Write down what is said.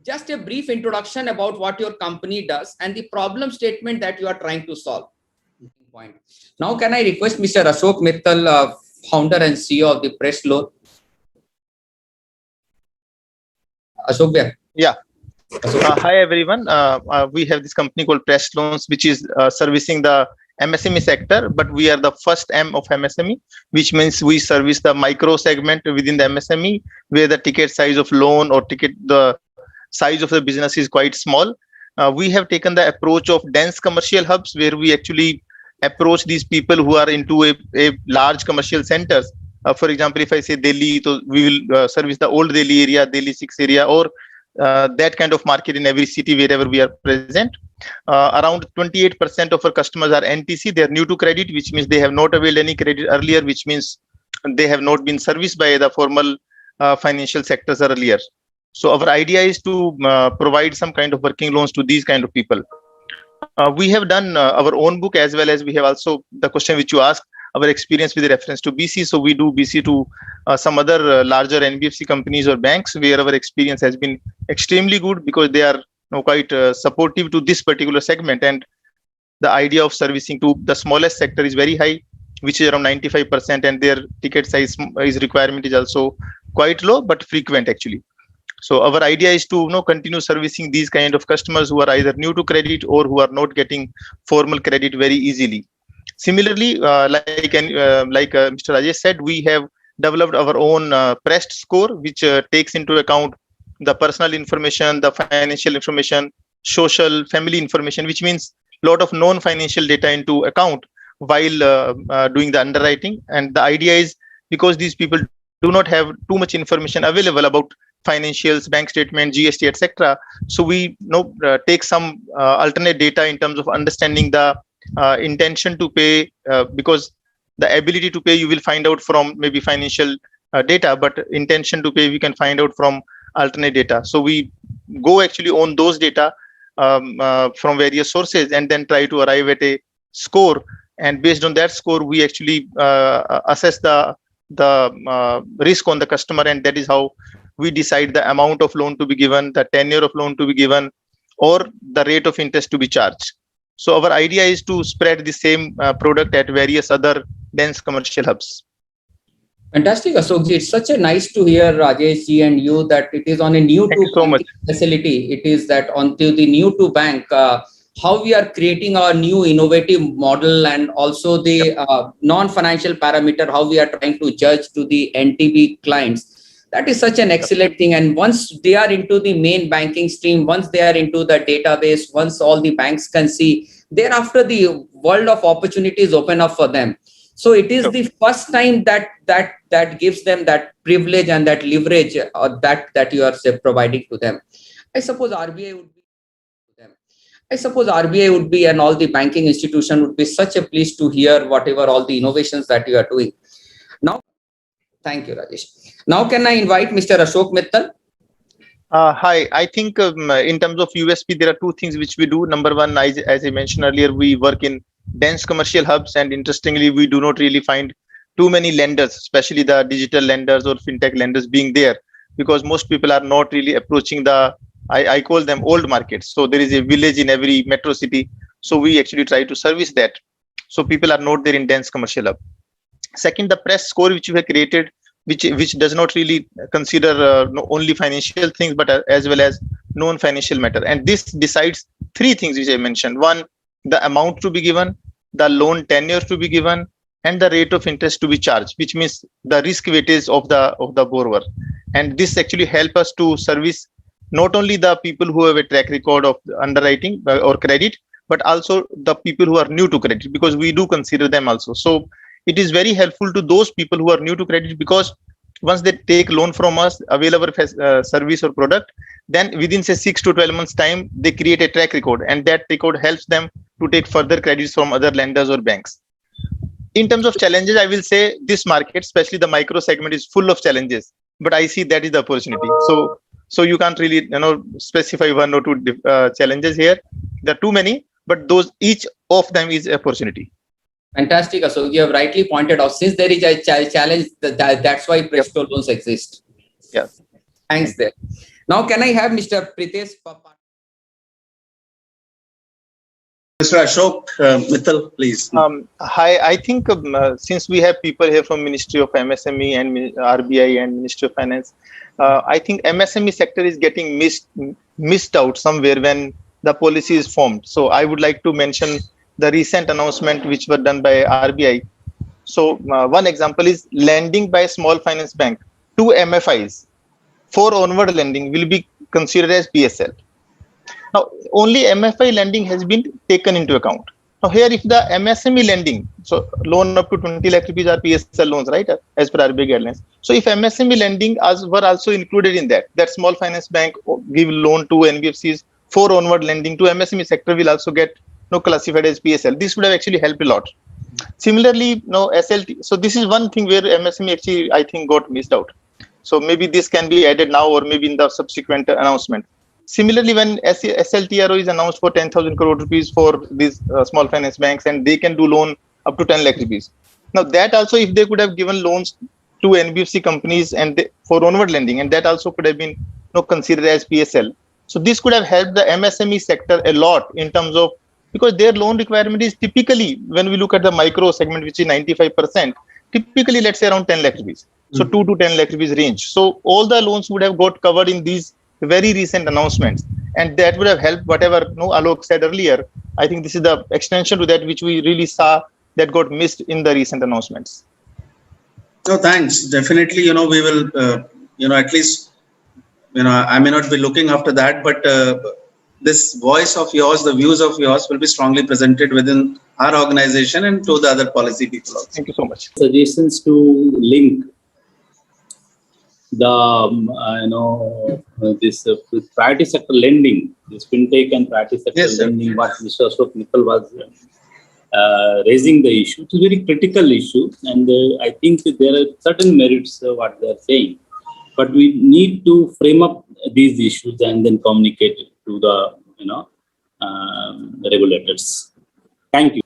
Just a brief introduction about what your company does and the problem statement that you are trying to solve. Point. Now, can I request Mr. Ashok Mittal, founder and CEO of the Press Loan? Ashok bhai. Yeah. Hi everyone. We have this company called Press Loans, which is servicing the MSME sector, but we are the first M of MSME, which means we service the micro segment within the MSME, where the ticket size of loan or the size of the business is quite small. We have taken the approach of dense commercial hubs, where we actually approach these people who are into a large commercial centers. For example, if I say Delhi, so we will service the old Delhi area, Delhi 6 area, or that kind of market in every city wherever we are present. Around 28% of our customers are NTC. They are new to credit, which means they have not availed any credit earlier, which means they have not been serviced by the formal financial sectors earlier. So our idea is to provide some kind of working loans to these kind of people. We have done our own book, as well as we have also the question which you asked, our experience with reference to BC. So we do BC to some other larger NBFC companies or banks, where our experience has been extremely good, because they are quite supportive to this particular segment, and the idea of servicing to the smallest sector is very high, which is around 95%, and their ticket size is requirement is also quite low but frequent actually. So our idea is to continue servicing these kind of customers who are either new to credit or who are not getting formal credit very easily. Similarly, like Mr. Rajesh said, we have developed our own Prest score, which takes into account the personal information, the financial information, social, family information, which means a lot of non-financial data into account while doing the underwriting. And the idea is, because these people do not have too much information available about financials, bank statement, GST, etc. So we take some alternate data in terms of understanding the intention to pay, because the ability to pay you will find out from maybe financial data, but intention to pay we can find out from alternate data. So we go actually on those data from various sources, and then try to arrive at a score, and based on that score we actually assess the risk on the customer, and that is how we decide the amount of loan to be given, the tenure of loan to be given, or the rate of interest to be charged. So our idea is to spread the same product at various other dense commercial hubs. Fantastic, Ashokji. It's such a nice to hear, Rajeshji and you, that it is on a new to bank facility. It is that onto the new to bank, how we are creating our new innovative model, and also the non-financial parameter, how we are trying to judge to the NTB clients. That is such an excellent thing. And once they are into the main banking stream, once they are into the database, once all the banks can see, thereafter the world of opportunities open up for them. So it is the first time that gives them that privilege and that leverage that you are providing to them. I suppose RBI would be them. I suppose RBI would be, and all the banking institution would be such a pleased to hear whatever all the innovations that you are doing. Now, thank you, Rajesh. Now, can I invite Mr. Ashok Mittal? Hi, I think in terms of USP, there are two things which we do. Number one, as I mentioned earlier, we work in dense commercial hubs, and interestingly, we do not really find too many lenders, especially the digital lenders or fintech lenders being there, because most people are not really approaching the, I call them old markets. So there is a village in every metro city. So we actually try to service that. So people are not there in dense commercial hub. Second, the Press score which we have created, which does not really consider only financial things, but as well as non-financial matter. And this decides three things which I mentioned. One, the amount to be given, the loan tenure to be given, and the rate of interest to be charged, which means the risk weightage of the borrower. And this actually help us to service not only the people who have a track record of underwriting or credit, but also the people who are new to credit, because we do consider them also. So it is very helpful to those people who are new to credit, because once they take loan from us, available service or product, then within say 6 to 12 months time, they create a track record, and that record helps them to take further credits from other lenders or banks. In terms of challenges, I will say this market, especially the micro segment, is full of challenges, but I see that is the opportunity. So you can't really specify one or two challenges here. There are too many, but those each of them is opportunity. Fantastic, Ashok. You have rightly pointed out, since there is a challenge, that's why Presto loans exist. Yeah. Thanks there. Now, can I have Mr. Pritesh? Mr. Ashok Mittal, please. Hi, I think since we have people here from Ministry of MSME and RBI and Ministry of Finance, I think MSME sector is getting missed out somewhere when the policy is formed. So I would like to mention the recent announcement which were done by RBI. So one example is lending by small finance bank to MFIs for onward lending will be considered as PSL. Now, only MFI lending has been taken into account. Now, here, if the MSME lending, so loan up to 20 lakh rupees are PSL loans, right, as per RBI guidelines. So, if MSME lending were also included in that small finance bank give loan to NBFCs for onward lending to MSME sector will also get classified as PSL. This would have actually helped a lot. Similarly, SLT. So, this is one thing where MSME actually, I think, got missed out. So, maybe this can be added now or maybe in the subsequent announcement. Similarly, when SLTRO is announced for 10,000 crore rupees for these small finance banks and they can do loan up to 10 lakh rupees. Now that also, if they could have given loans to NBFC companies and for onward lending, and that also could have been considered as PSL. So this could have helped the MSME sector a lot in terms of, because their loan requirement is typically, when we look at the micro segment, which is 95%, typically let's say around 10 lakh rupees. So 2 to 10 lakh rupees range. So all the loans would have got covered in these very recent announcements, and that would have helped whatever Alok said earlier. I think this is the extension to that which we really saw that got missed in the recent announcements. No, thanks. Definitely, we will, at least, I may not be looking after that, but this voice of yours, the views of yours will be strongly presented within our organization and to the other policy people also. Thank you so much. Suggestions to link the this priority sector lending, this fintech and priority sector lending, what Mr. Ashok Mittal was raising the issue. It's a very critical issue, and I think there are certain merits what they are saying, but we need to frame up these issues and then communicate it to the regulators. Thank you.